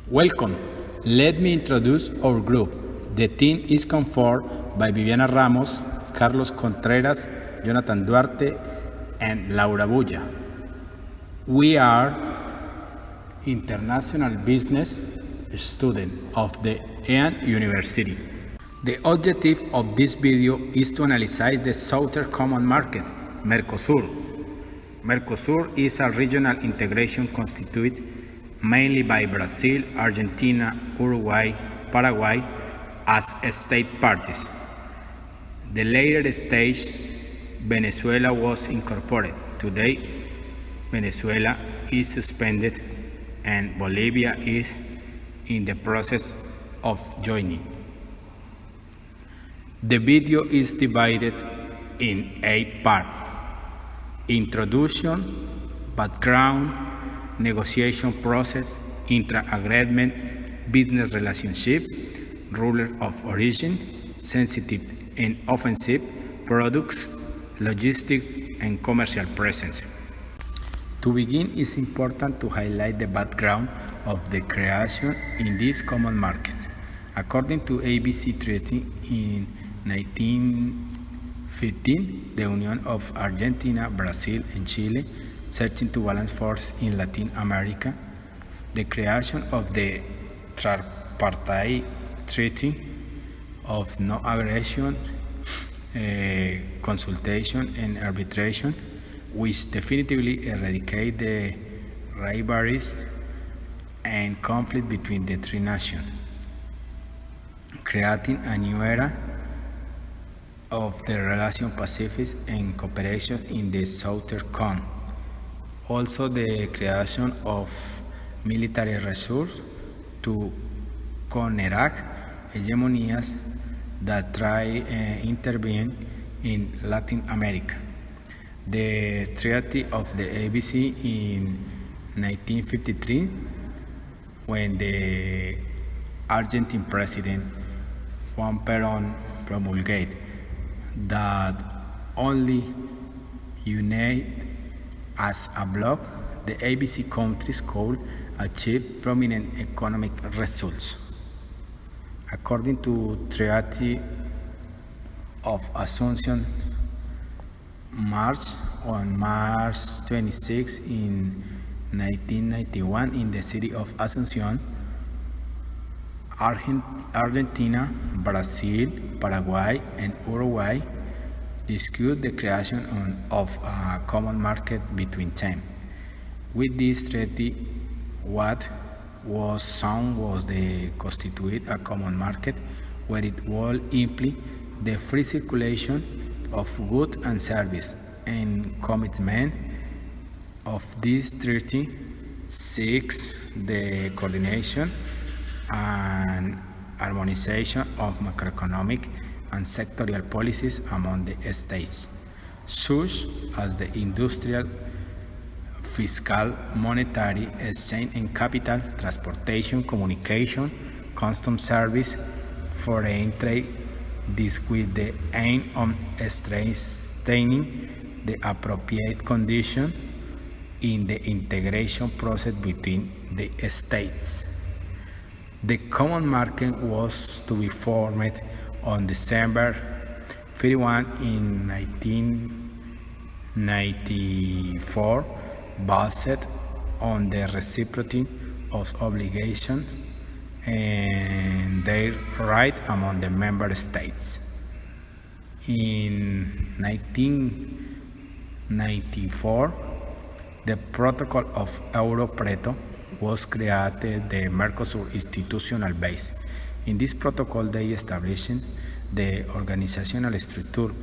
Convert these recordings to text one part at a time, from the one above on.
Welcome. Let me introduce our group. The team is conformed by Viviana Ramos, Carlos Contreras, Jonathan Duarte, and Laura Bulla. We are international business students of the EAN University. The objective of this video is to analyze the Southern Common Market, Mercosur. Mercosur is a regional integration constituted mainly by Brazil, Argentina, Uruguay, Paraguay as state parties. The later stage, Venezuela was incorporated. Today, Venezuela is suspended and Bolivia is in the process of joining. The video is divided in 8 parts: introduction, background, negotiation process, intra-agreement, business relationship, ruler of origin, sensitive and offensive products, logistic and commercial presence. To begin, it's important to highlight the background of the creation in this common market. According to ABC Treaty in 1915, the Union of Argentina, Brazil, and Chile searching to balance force in Latin America, the creation of the Tripartite Treaty of No Aggression, Consultation, and Arbitration, which definitively eradicate the rivalries and conflict between the three nations, creating a new era of the relation Pacific and cooperation in the Southern Cone. Also, the creation of military resources to counteract hegemonias that try intervene in Latin America. The Treaty of the ABC in 1953, when the Argentine president Juan Perón promulgated that only unite as a bloc, the ABC countries could achieve prominent economic results. According to Treaty of Assumption, on March 26 in 1991 in the city of Asunción, Argentina, Brazil, Paraguay, and Uruguay discussed the creation of a common market between them. With this treaty, what was sound was to constitute a common market where it will imply the free circulation of goods and services, and commitment of this treaty seeks the coordination and harmonization of macroeconomic and sectorial policies among the states, such as the industrial, fiscal, monetary, exchange and capital, transportation, communication, customs service, foreign trade, this with the aim of strengthening the appropriate condition in the integration process between the states. The common market was to be formed on December 31 in 1994, based on the reciprocity of obligations and their right among the member states. In 1994, the Protocol of Euro Preto was created the Mercosur institutional base. In this protocol, they established the organizational structure,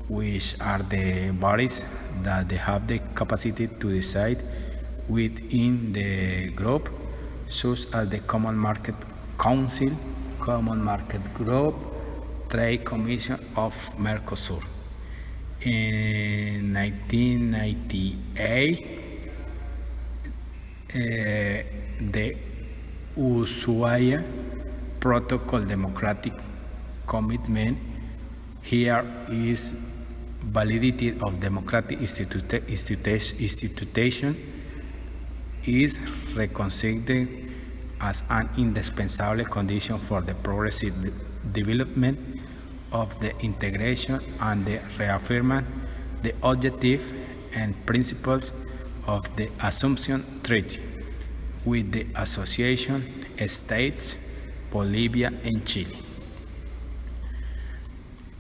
which are the bodies that they have the capacity to decide within the group, such as the Common Market Council, Common Market Group, Trade Commission of Mercosur. In 1998, the Ushuaia Protocol Democratic Commitment. Here is validity of democratic institution is reconsidered as an indispensable condition for the progressive development of the integration and the reaffirming the objective and principles of the Assumption Treaty with the Association States, Bolivia and Chile.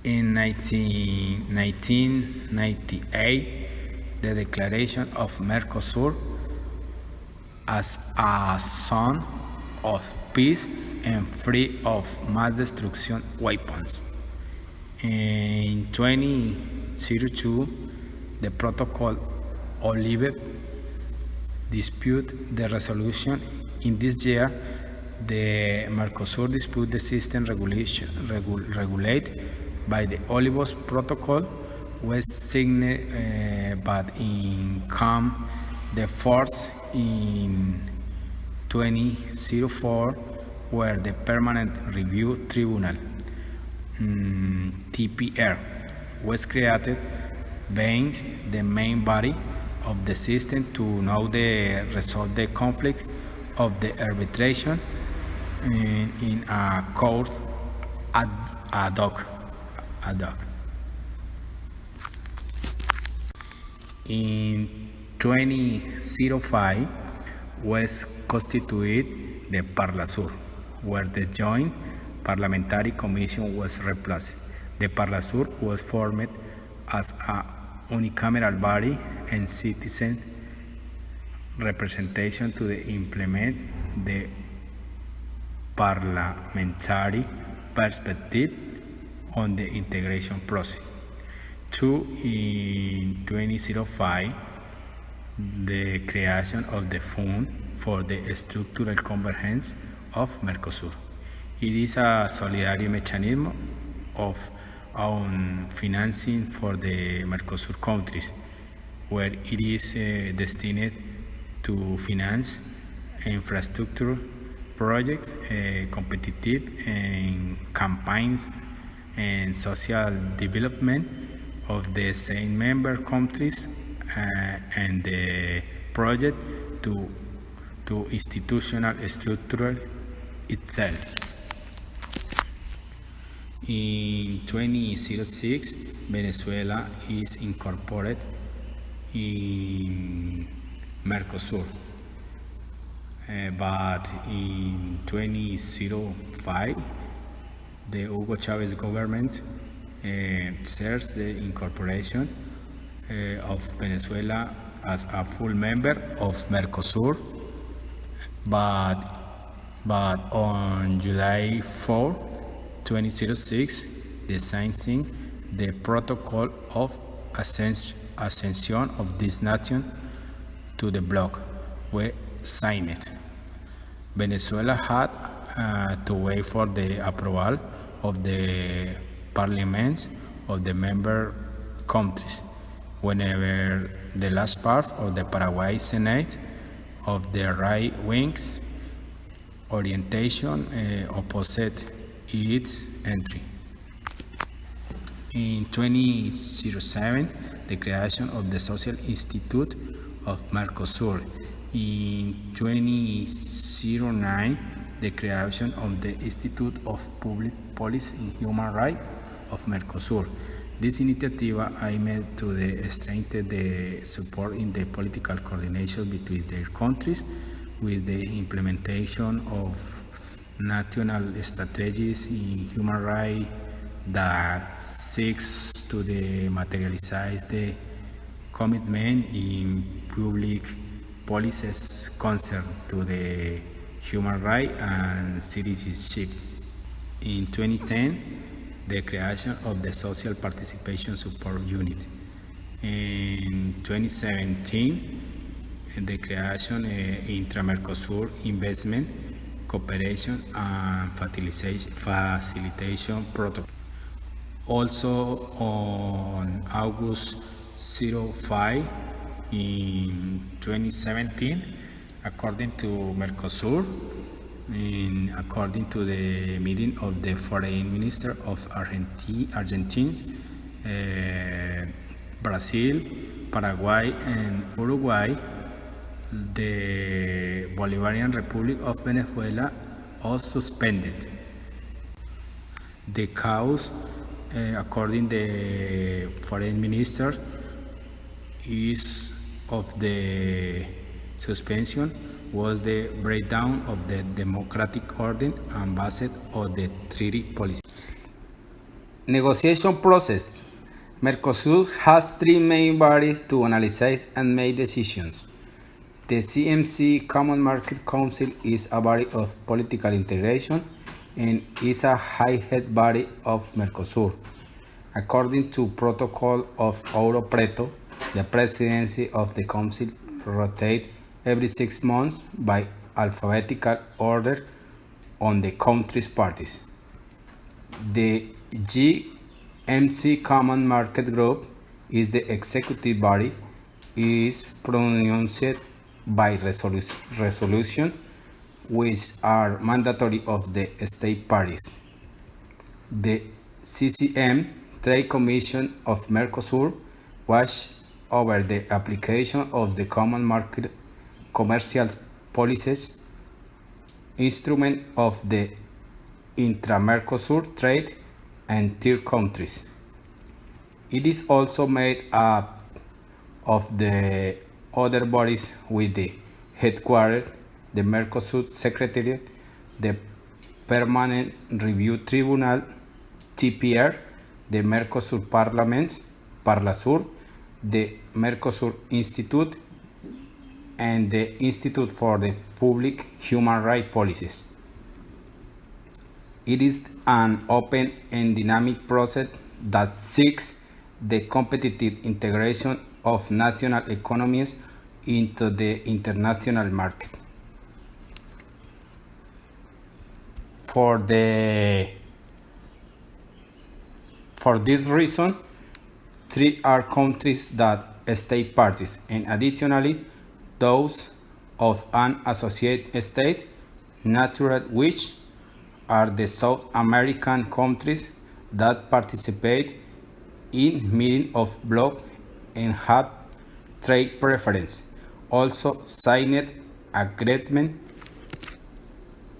In 1998, the Declaration of Mercosur as a zone of peace and free of mass destruction weapons. In 2002, the Protocol Olive dispute the resolution. In this year, the Mercosur dispute the system regulated by the Olivos Protocol was signed but in come the force in 2004 where the Permanent Review Tribunal TPR was created, being the main body of the system to know the resolve the conflict of the arbitration in a court ad hoc. In 2005 was constituted the Parlasur, where the Joint Parliamentary Commission was replaced. The Parlasur was formed as a unicameral body and citizen representation to implement the parliamentary perspective on the integration process. Two, in 2005, the creation of the Fund for the Structural Convergence of Mercosur. It is a solidarity mechanism of own financing for the Mercosur countries, where it is destined to finance infrastructure projects, competitive and campaigns and social development of the same member countries and the project to institutional structure itself. In 2006, Venezuela is incorporated in Mercosur, but in 2005, the Hugo Chavez government shares the incorporation of Venezuela as a full member of Mercosur, but on July 4, 2006, the signing the Protocol of Accession of this nation to the bloc were signed. Venezuela had to wait for the approval of the parliaments of the member countries. Whenever the last part of the Paraguay Senate of the right wings orientation opposite its entry. In 2007, the creation of the Social Institute of Mercosur. In 2009, the creation of the Institute of Public Policy and Human Rights of Mercosur. This initiative aimed to strengthen the support in the political coordination between their countries with the implementation of national strategies in human rights that seeks to materialize the commitment in public policies concerned to the human rights and citizenship. In 2010, the creation of the Social Participation Support Unit. In 2017, the creation intra-Mercosur investment, cooperation and facilitation protocol. Also on August 05 in 2017, according to Mercosur, according to the meeting of the foreign minister of Argentina, Brazil, Paraguay and Uruguay, the Bolivarian Republic of Venezuela was suspended. The cause, according to the foreign minister, is of the suspension was the breakdown of the democratic order and based on the treaty policy. Negotiation process. Mercosur has three main bodies to analyze and make decisions. The CMC Common Market Council is a body of political integration and is a high-head body of Mercosur. According to Protocol of Ouro Preto, the presidency of the council rotates every 6 months by alphabetical order on the country's parties. The GMC Common Market Group is the executive body, is pronounced by resolution, which are mandatory of the state parties. The CCM Trade Commission of Mercosur watches over the application of the common market commercial policies, instrument of the intra-Mercosur trade and third countries. It is also made up of the other bodies with the headquarters, the Mercosur Secretariat, the Permanent Review Tribunal, TPR, the Mercosur Parliaments, Parlasur, the Mercosur Institute, and the Institute for the Public Human Rights Policies. It is an open and dynamic process that seeks the competitive integration of national economies into the international market. For this reason, three are countries that stay parties, and additionally, those of an associate state, natural which are the South American countries that participate in meeting of bloc and have trade preference. Also signed agreement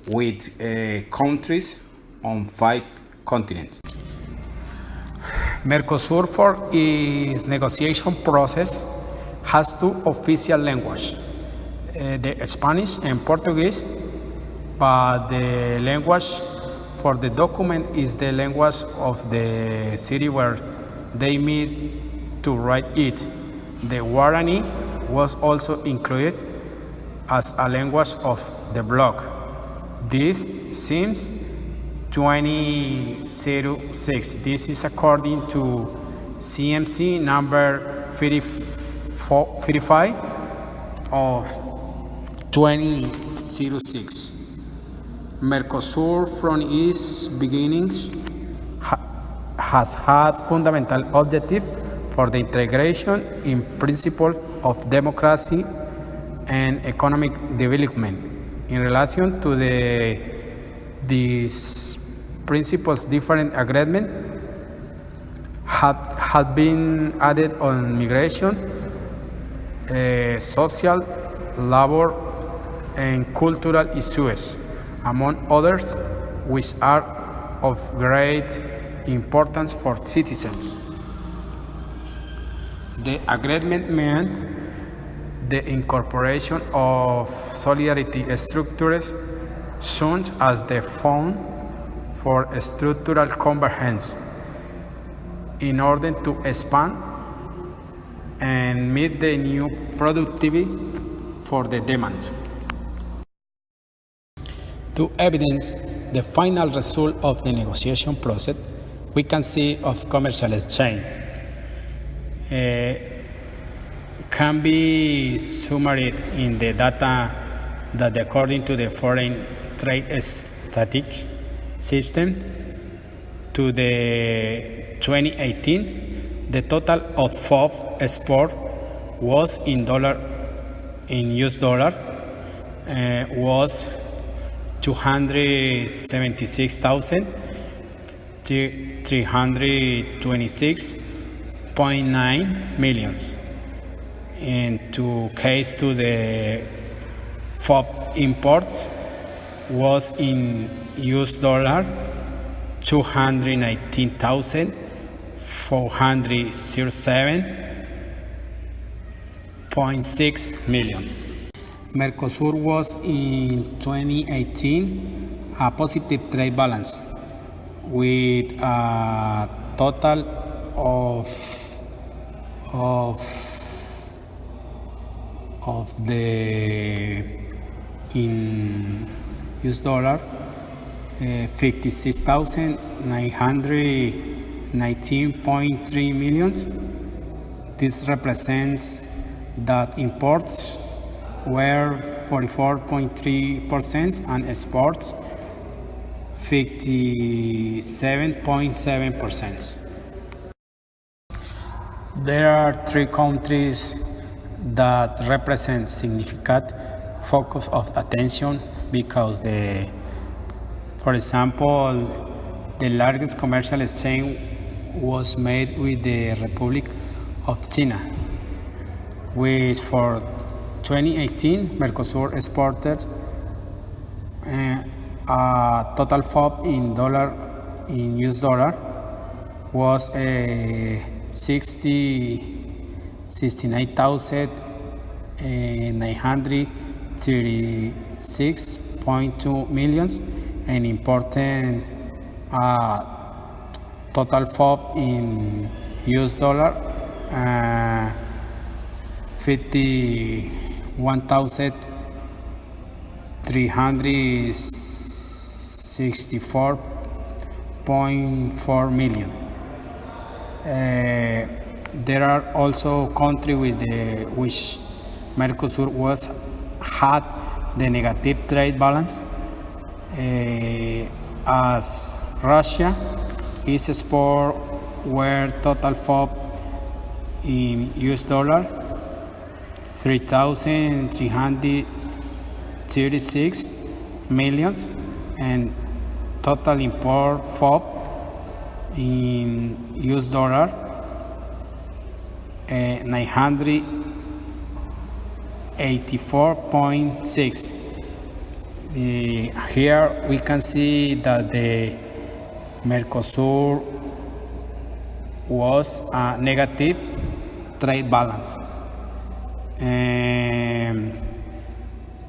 with countries on 5 continents. Mercosur, for its negotiation process, has 2 official languages, the Spanish and Portuguese, but the language for the document is the language of the city where they meet to write it. The Guarani was also included as a language of the bloc. This seems 2006. This is according to CMC number 35 of 2006. Mercosur from its beginnings has had fundamental objective for the integration in principle of democracy and economic development. In relation to these principles, different agreements had been added on migration, social, labor, and cultural issues, among others, which are of great importance for citizens. The agreement meant the incorporation of solidarity structures such as the Fund for Structural Convergence in order to expand and meet the new productivity for the demand. To evidence the final result of the negotiation process, we can see of commercial exchange. Can be summarized in the data that according to the foreign trade statistic system to the 2018, the total of FOB export was in US dollar was 276,326.9 millions. In to case to the FOB imports was in US dollar 219,407.6 million. Mercosur was in 2018 a positive trade balance with a total of of the in US dollar 56,919.3 millions. This represents that imports were 44.3% and exports 57.7%. There are three countries that represent significant focus of attention because for example, the largest commercial exchange was made with the Republic of China, which for 2018 Mercosur exported a total FOB in US dollar was 69,936.2 millions and important total FOB in US dollar 51,364.4 million. There are also countries with which Mercosur had the negative trade balance, as Russia, its export were total FOB in US dollar 3,336 millions and total import FOB in US dollar 984.6. Here we can see that the Mercosur was a negative trade balance.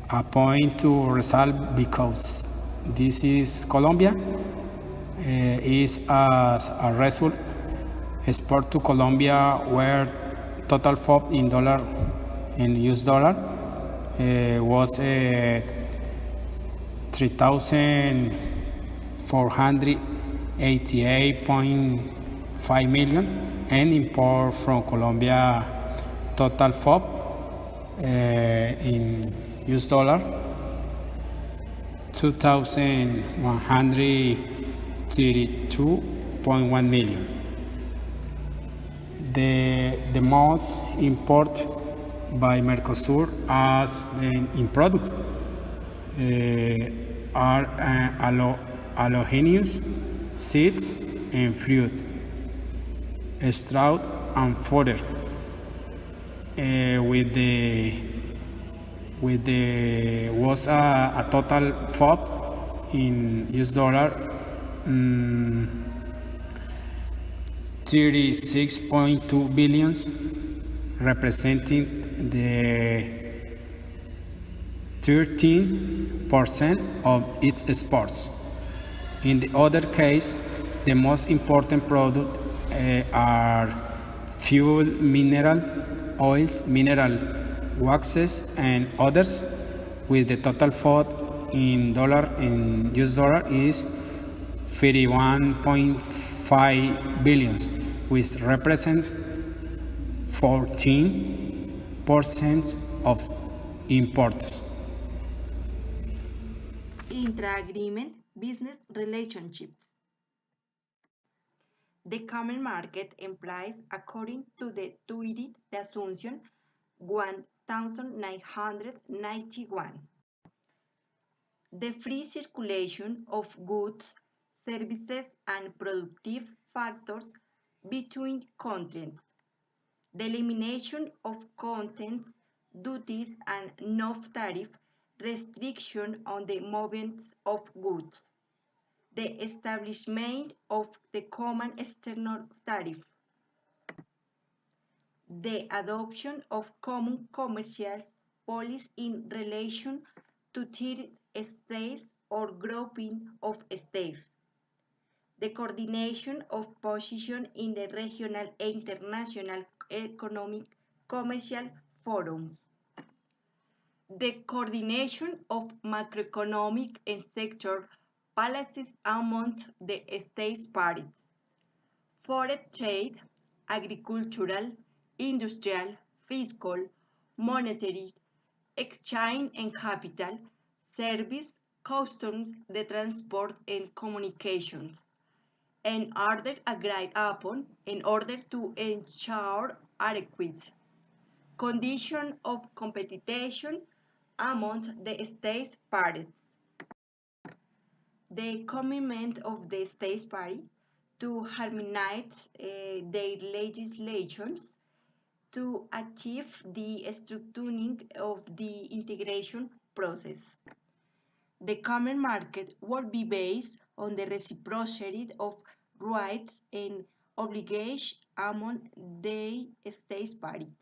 A point to resolve because this is Colombia is as a result export to Colombia where total FOB in US dollar was 3,488.5 million and import from Colombia total FOB in US dollar 2,132.1 million. The most import by Mercosur as in product are halogenous seeds and fruit, straw and fodder. With the was a total FOB in US dollar 36.2 billions, representing the 13% of its exports. In the other case, the most important products are fuel, mineral oils, mineral waxes, and others, with the total FOB in US dollar is 31.5 billions, which represents 14% of imports. Intra-agreement business relationships. The common market implies, according to the tweeted the assumption 1991, the free circulation of goods, services, and productive factors between continents. the elimination of contents, duties, and non-tariff restriction on the movement of goods, the establishment of the common external tariff, the adoption of common commercial policies in relation to third states or grouping of states, the coordination of position in the regional and international economic commercial forums, the coordination of macroeconomic and sector policies among the states parties, foreign trade, agricultural, industrial, fiscal, monetary, exchange and capital, service, customs, the transport and communications, and order agreed upon in order to ensure adequate condition of competition among the states parties. The commitment of the states party to harmonize their legislations to achieve the structuring of the integration process. The common market will be based on the reciprocity of rights and obligations among the states parties.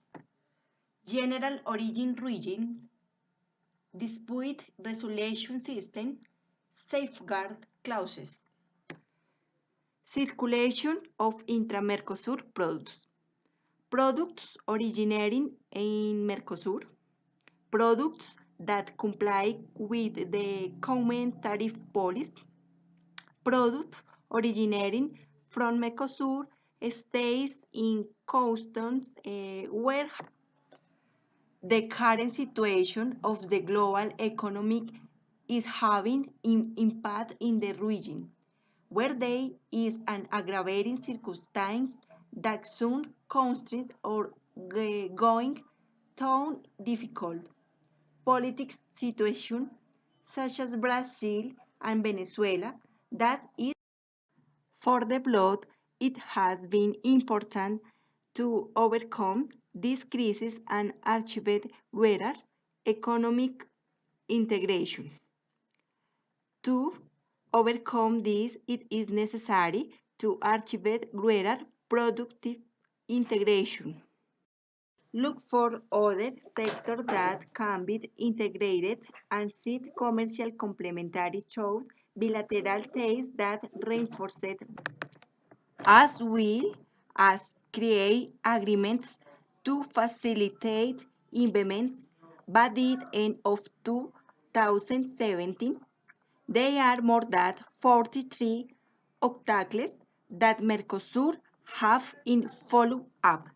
General origin region, dispute resolution system, safeguard clauses. Circulation of intra-Mercosur products. Products originating in Mercosur. Products that comply with the common tariff policy. Products originating from Mercosur states in customs where the current situation of the global economy is having an impact in the region, where there is an aggravating circumstance that soon constrains or going to difficult politics situation, such as Brazil and Venezuela, that is for the blood, it has been important to overcome this crisis and achieve greater economic integration. To overcome this, it is necessary to achieve greater productive integration. Look for other sectors that can be integrated and seek commercial complementary through bilateral ties that reinforce it, as well as create agreements to facilitate investments. By the end of 2017, there are more than 43 obstacles that Mercosur have in follow-up.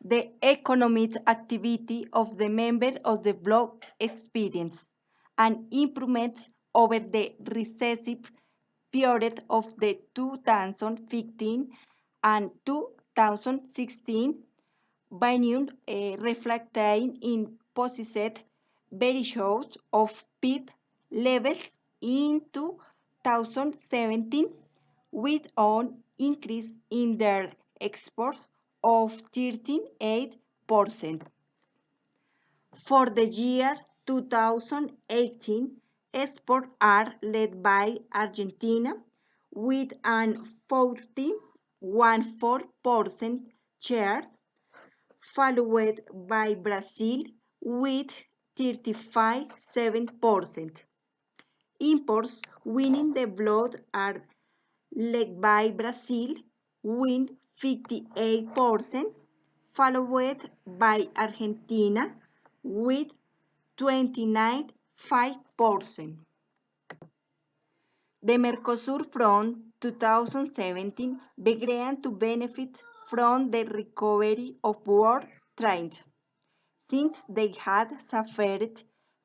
The economic activity of the members of the bloc experience an improvement over the recessive period of the 2015 and 2016 biennium, reflecting in positive variations of PIB levels in 2017 with an increase in their exports of 13.8%. For the year 2018, exports are led by Argentina with an 40.14% share, followed by Brazil with 35.7%. Imports winning the blood are led by Brazil with 58%, followed by Argentina with 29.5%. The Mercosur from 2017 began to benefit from the recovery of world trade, since they had suffered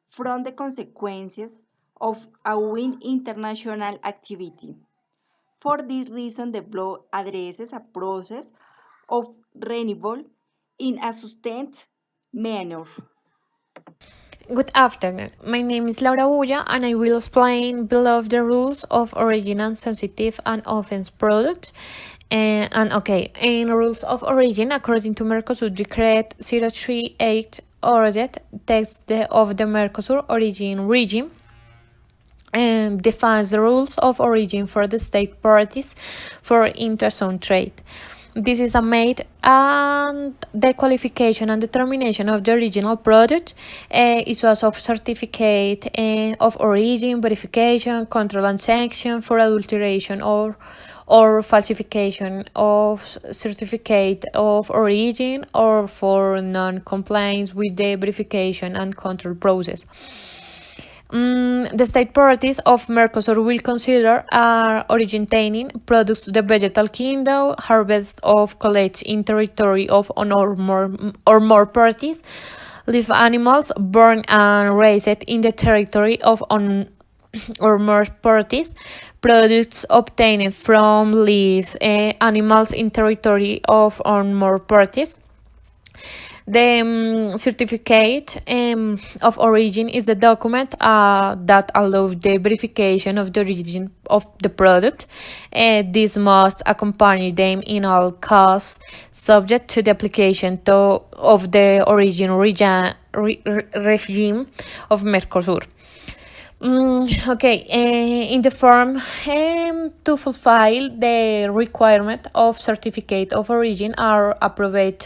from the consequences of a weak international activity. For this reason, the bloc addresses a process of renewal in a sustained manner. Good afternoon. My name is Laura Bulla, and I will explain below the rules of origin and sensitive and offense products In rules of origin, according to Mercosur Decree 038, ordered text of the Mercosur origin regime defines the rules of origin for the state parties for interzone trade. This is a made and the qualification and determination of the original product, issuance of certificate of origin, verification, control and sanction for adulteration or falsification of certificate of origin or for non-compliance with the verification and control process. The state parties of Mercosur will consider originating products the vegetal kingdom, harvest of collect in territory of one or more parties, live animals born and raised in the territory of one or more parties, products obtained from live animals in territory of one or more parties. The certificate of origin is the document that allows the verification of the origin of the product. This must accompany them in all cases, subject to the application of the origin regime of Mercosur. In the form to fulfill the requirement of certificate of origin are approved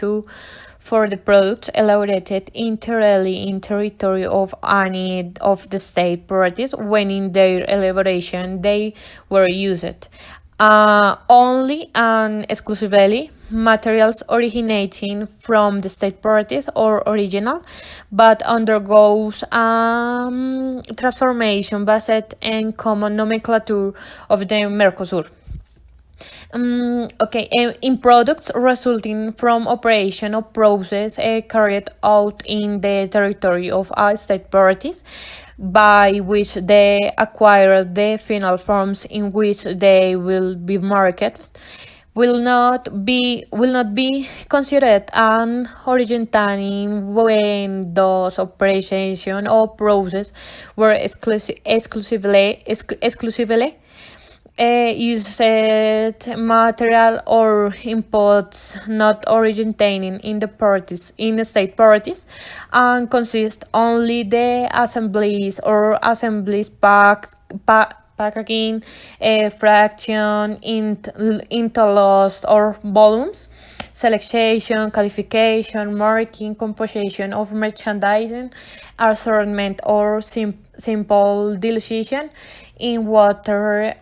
for the products elaborated entirely in territory of any of the state parties when in their elaboration they were used. Only and exclusively materials originating from the state parties or original, but undergoes transformation based on common nomenclature of the Mercosur. In products resulting from operation or process carried out in the territory of all state parties, by which they acquire the final forms in which they will be marketed, will not be considered an originating when those operations or process were exclusively used material or inputs not originating in the state parties and consist only the assemblies packaging, fraction into lots or volumes, selection, qualification, marking, composition of merchandising, assortment or simple dilution in water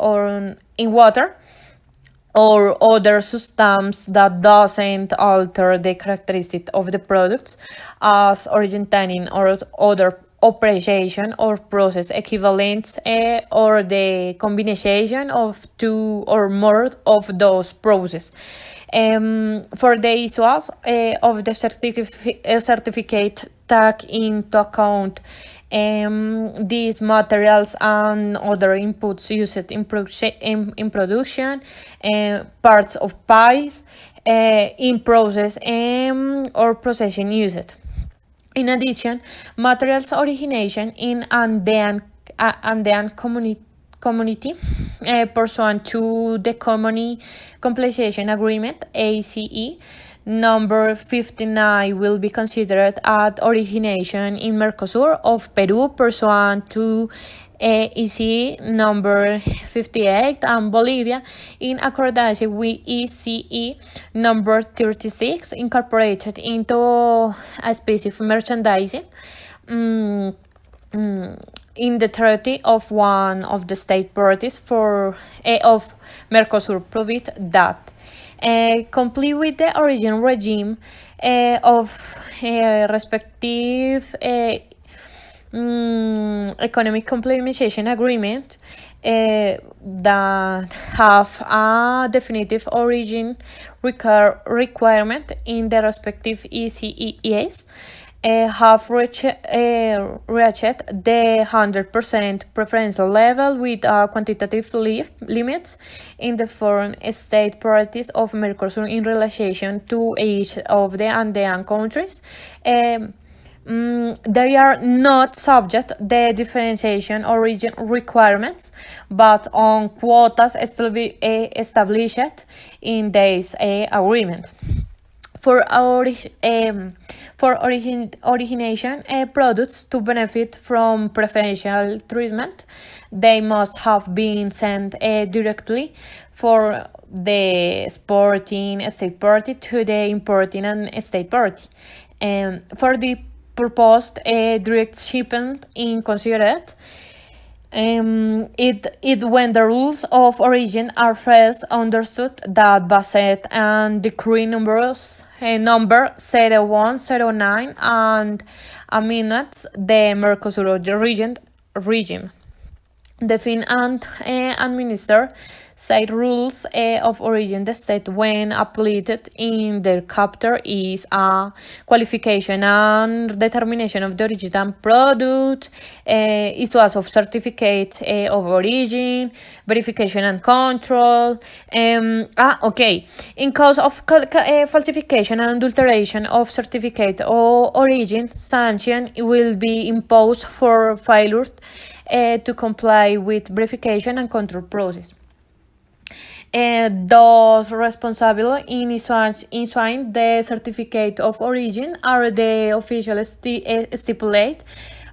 or other substance that doesn't alter the characteristics of the products as originating or other operation or process equivalents or the combination of two or more of those processes. For the issuance of the certificate take into account these materials and other inputs used in production, parts of pies in process or processing used. In addition, materials origination in Andean community pursuant to the Compensation Agreement ACE number 59 will be considered at origination in Mercosur of Peru pursuant to ECE number 58 and Bolivia in accordance with ECE number 36 incorporated into a specific merchandising in the territory of one of the state parties of Mercosur, provided that complete with the origin regime of respective economic complementation agreement that have a definitive origin requirement in the respective ECEs have reached the 100% preferential level with quantitative limits in the foreign state parties of Mercosur in relation to each of the Andean countries. They are not subject the differentiation origin requirements, but on quotas established in this agreement. For origination products to benefit from preferential treatment, they must have been sent directly for the exporting state party to the importing and state party. For the proposed direct shipment in considered, it when the rules of origin are first understood that based on decree numbers number 0109 and amendments the Mercosur region define and administer said rules of origin. The state when applied in their chapter is a qualification and determination of the origin product, issuance of certificate of origin, verification and control. Okay. In case of falsification and adulteration of certificate or origin, sanction will be imposed for failure to comply with verification and control process. Those responsible in issuing the certificate of origin are the official stipulated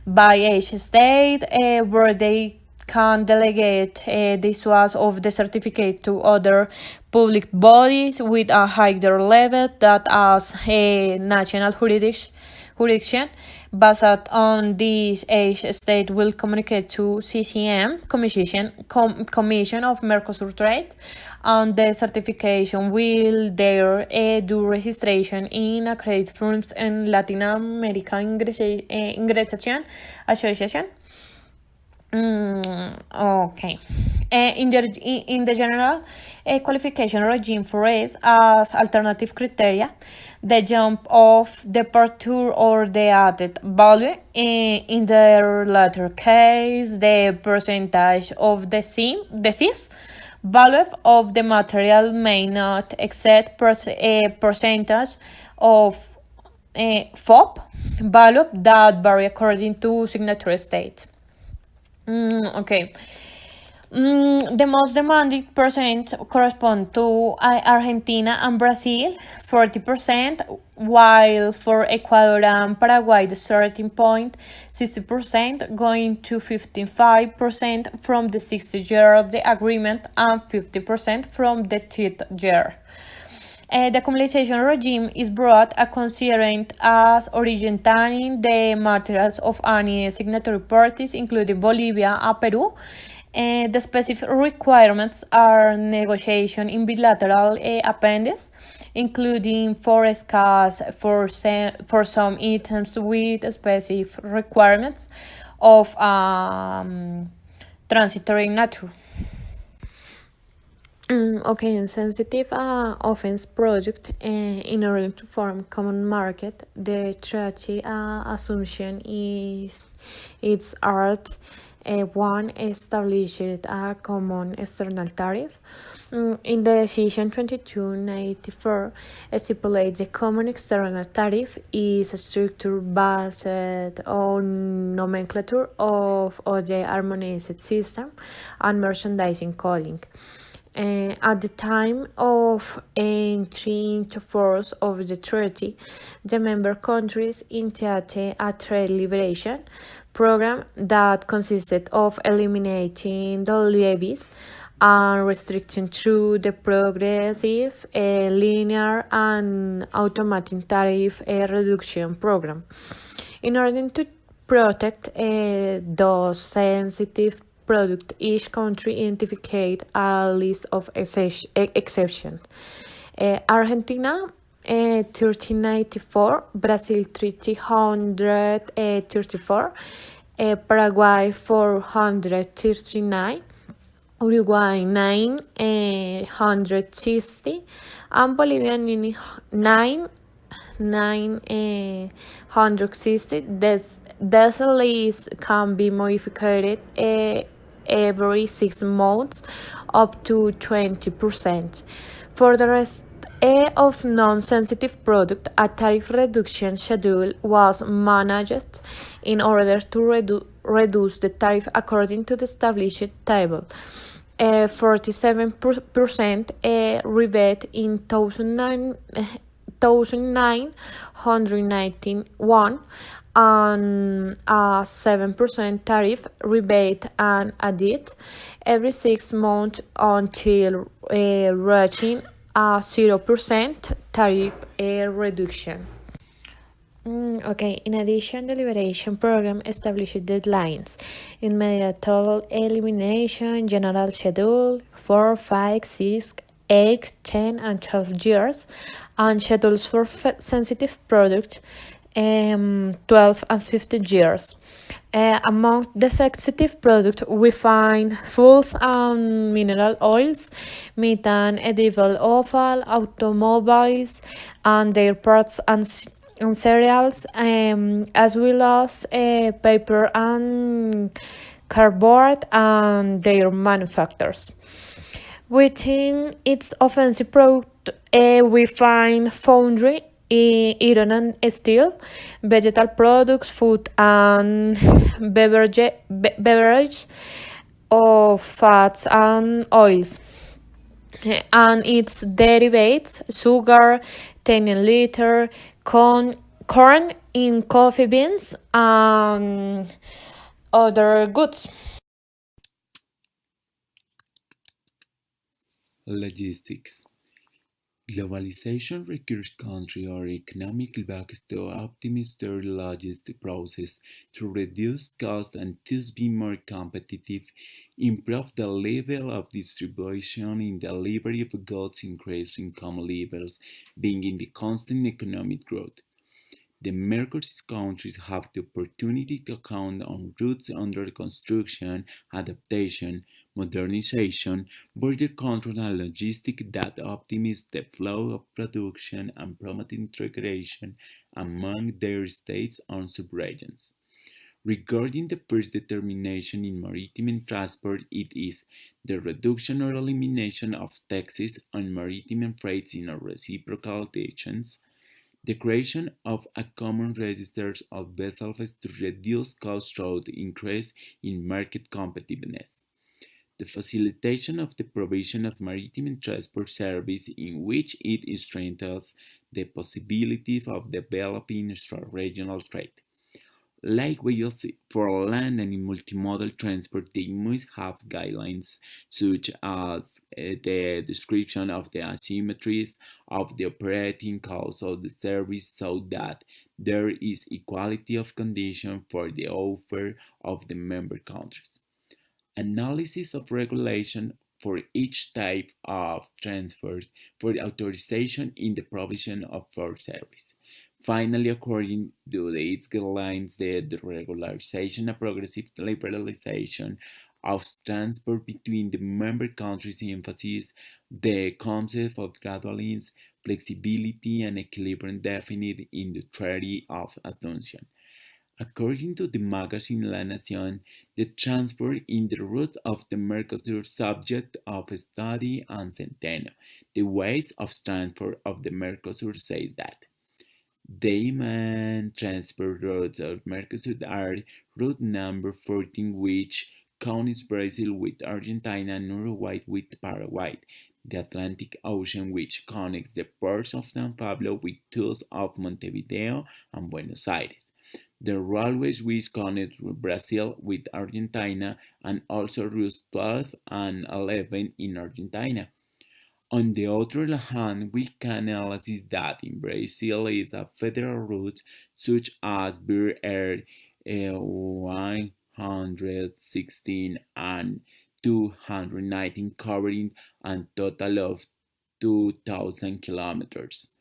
by each state, where they can delegate the issuance of the certificate to other public bodies with a higher level that as a national jurisdiction. Based on this, each state will communicate to CCM, Commission of Mercosur Trade, and the certification will there do registration in accredited firms in Latin America Ingresation Association. Okay. In the general qualification regime for race as alternative criteria, the jump of departure or the added value. In the latter case, the percentage of the CIF value of the material may not exceed a percentage of FOB value that vary according to signatory states. Okay. The most demanded percent correspond to Argentina and Brazil, 40%, while for Ecuador and Paraguay the starting point 60%, going to 55% from the 6th year of the agreement and 50% from the 10th year. The accumulation regime is brought a considering as originating the materials of any signatory parties, including Bolivia and Peru. The specific requirements are negotiation in bilateral appendices, including for some items with specific requirements of transitory nature. Okay, in sensitive offense product, in order to form common market, the treaty assumption is its art. One established a common external tariff. In the decision 2294, stipulates the common external tariff is a structure based on nomenclature of the harmonized system and merchandising coding. At the time of entry into force of the treaty, the member countries initiated a trade liberation program that consisted of eliminating the levies and restriction through the progressive, linear, and automatic tariff reduction program. In order to protect those sensitive products, each country identified a list of exceptions. Argentina 1394, Brazil 334, Paraguay 439, Uruguay 960, and Bolivia 960. This list can be modified every 6 months up to 20%. For the rest Of non-sensitive product, a tariff reduction schedule was managed in order to reduce the tariff according to the established table. 47% rebate in 1991 and a 7% tariff rebate and added every 6 months until reaching a 0% tariff reduction. Okay, in addition, the Liberation Program established deadlines: immediate total elimination, general schedule, 4, 5, 6, 8, 10, and 12 years, and schedules for sensitive products, 12 and 15 years. Among the sensitive products, we find fuels and mineral oils, methane, edible offal, automobiles, and their parts and cereals, as well as paper and cardboard and their manufacturers. Within its offensive product, we find foundry, iron and steel, vegetal products, food and beverage of fats and oils, and its derivatives: sugar, tannin litter, corn in coffee beans, and other goods. Logistics. Globalization requires countries or economic blocs to optimize their logistic process to reduce costs and thus be more competitive, improve the level of distribution in delivery of goods, increase income levels, being in the constant economic growth. The Mercosur countries have the opportunity to count on routes under construction, adaptation, modernization, border control, and logistics that optimize the flow of production and promote integration among their states and subregions. Regarding the first determination in maritime transport, it is the reduction or elimination of taxes on maritime freights in reciprocal tensions, the creation of a common register of vessels to reduce costs through the increase in market competitiveness. The facilitation of the provision of maritime transport service in which it strengthens the possibility of developing extra-regional trade. Likewise, for land and multimodal transport, they must have guidelines such as the description of the asymmetries of the operating costs of the service so that there is equality of condition for the offer of the member countries. Analysis of regulation for each type of transport for the authorization in the provision of for service. Finally, according to its guidelines, the regularization and progressive liberalization of transport between the member countries emphasizes the concept of gradualism, flexibility, and equilibrium defined in the Treaty of Assumption. According to the magazine La Nación, the transport in the routes of the Mercosur subject of study and Centeno. The ways of transport of the Mercosur says that the main transport routes of Mercosur are route number 14, which connects Brazil with Argentina and Uruguay with Paraguay, the Atlantic Ocean, which connects the ports of San Pablo with those of Montevideo and Buenos Aires. The railways which connect Brazil with Argentina and also routes 12 and 11 in Argentina. On the other hand, we can analyze that in Brazil is a federal route such as BR 116 and 219 covering a total of 2,000 kilometers.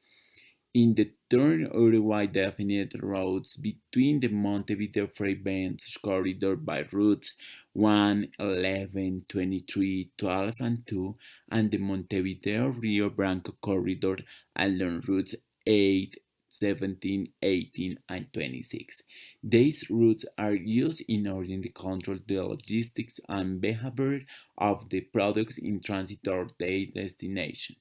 In the turn Uruguay definite routes between the Montevideo Freight Bench corridor by routes 1, 11, 23, 12, and 2, and the Montevideo Rio Branco corridor along routes 8, 17, 18, and 26. These routes are used in order to control the logistics and behavior of the products in transit or their destination.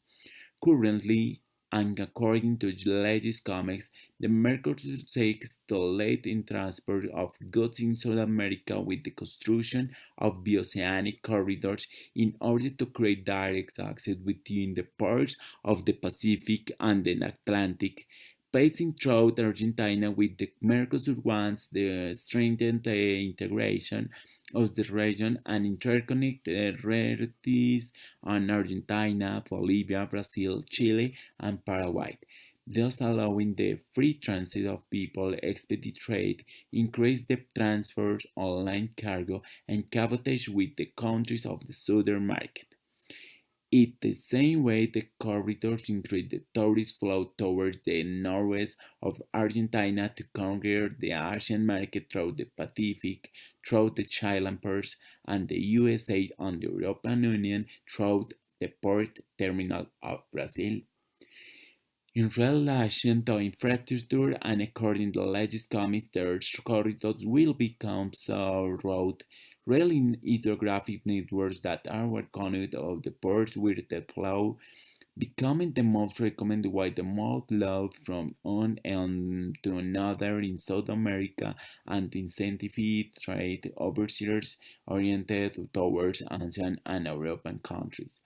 Currently, and according to the latest comics, the Mercosur seeks to lead in transport of goods in South America with the construction of bioceanic corridors in order to create direct access between the ports of the Pacific and the Atlantic. Passing through Argentina with the Mercosur wants to strengthen the integration of the region and interconnect the rarities on Argentina, Bolivia, Brazil, Chile, and Paraguay, thus allowing the free transit of people, expedite trade, increase the transfer, online cargo, and cabotage with the countries of the southern market. In the same way, the corridors increase the tourist flow towards the northwest of Argentina to conquer the Asian market through the Pacific, through the Chilean ports, and the USA and the European Union through the port terminal of Brazil. In relation to infrastructure and according to the latest comics, the corridors will become so road rail hydrographic networks that are what connect of the ports with the flow, becoming the most recommended way to move load from one end to another in South America and incentivize trade overseas oriented towards Asian and European countries.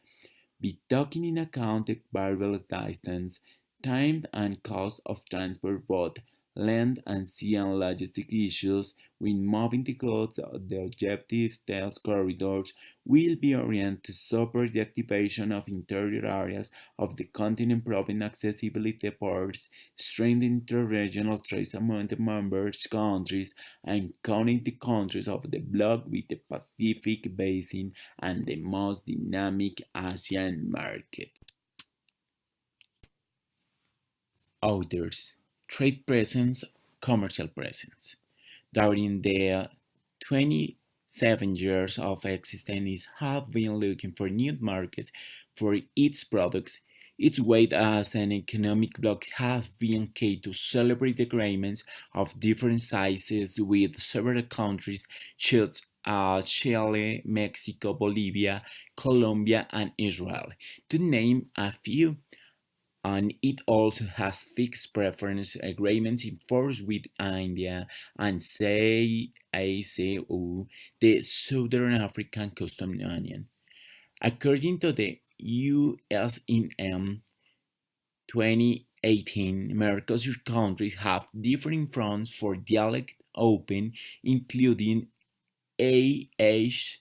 Be taking in account the variable distance, time and cost of transport, both land and sea and logistic issues when moving the goods. The objective sales corridors will be oriented to support the activation of interior areas of the continent, improving accessibility to ports, strengthening interregional trade among the member countries, and connecting the countries of the bloc with the Pacific Basin and the most dynamic Asian market. Others: trade presence, commercial presence. During the 27 years of existence, it has been looking for new markets for its products. Its weight as an economic bloc has been key to celebrate agreements of different sizes with several countries such as Chile, Mexico, Bolivia, Colombia, and Israel, to name a few, and it also has fixed preference agreements in force with India and SACU, the Southern African Customs Union. According to the USIM 2018, Mercosur countries have different fronts for dialogue open, including ASEAN,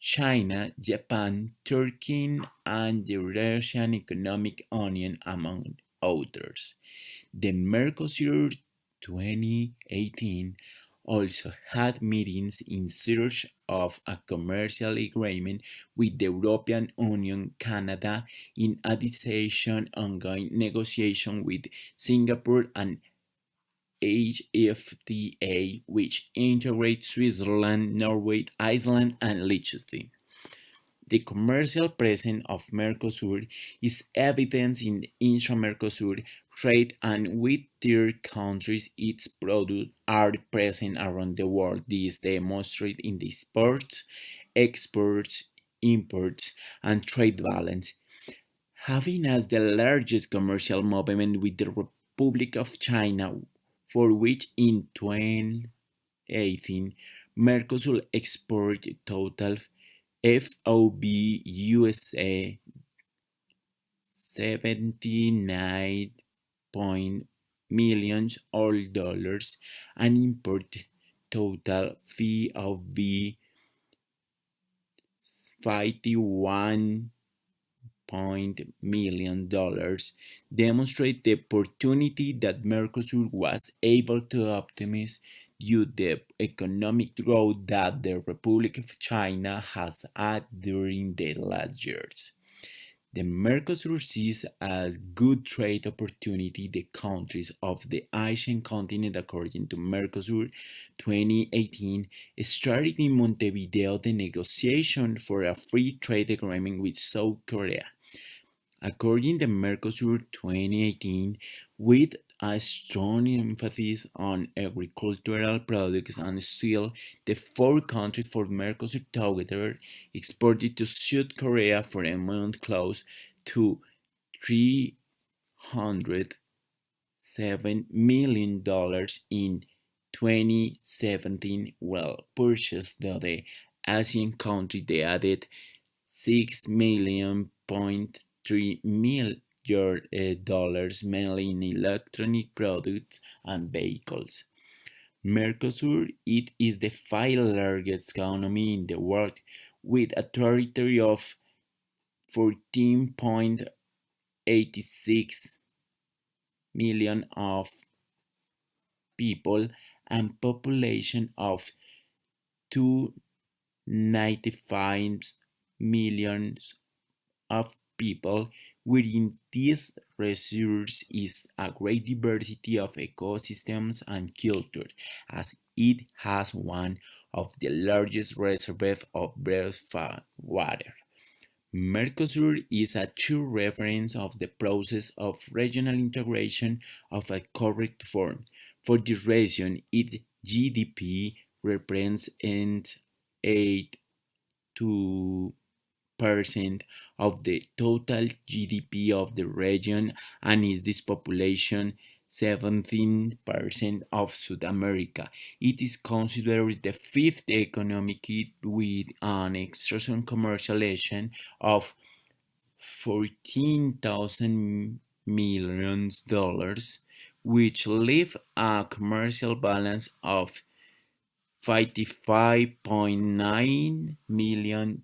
China, Japan, Turkey, and the Russian Economic Union, among others. The Mercosur 2018 also had meetings in search of a commercial agreement with the European Union, Canada, in addition ongoing negotiations with Singapore and HFTA, which integrates Switzerland, Norway, Iceland, and Liechtenstein. The commercial presence of Mercosur is evident in intra-Mercosur trade, and with third countries its products are present around the world. This demonstrated in the exports, exports, imports, and trade balance, having as the largest commercial movement with the Republic of China, for which in 2018 Mercosur exported total FOB USA 79 point millions all dollars and import total FOB 51 million dollars, demonstrate the opportunity that Mercosur was able to optimize due to the economic growth that the Republic of China has had during the last years. The Mercosur sees as good trade opportunity the countries of the Asian continent. According to Mercosur 2018, started in Montevideo the negotiation for a free trade agreement with South Korea. According to Mercosur 2018, with a strong emphasis on agricultural products and steel, the four countries for Mercosur together exported to South Korea for amount close to $307 million in 2017, while purchased by the Asian country they added 6 million dollars mainly in electronic products and vehicles. Mercosur it is the fifth largest economy in the world with a territory of 14.86 million of people and population of 295 millions of people. Within these reserves is a great diversity of ecosystems and culture, as it has one of the largest reservoirs of fresh water. Mercosur is a true reference of the process of regional integration of a correct form. For this reason, its GDP represents 8 to percent of the total GDP of the region and is this population 17% of South America. It is considered the fifth economic with an external commercialization of $14,000 million, which leave a commercial balance of $55.9 million.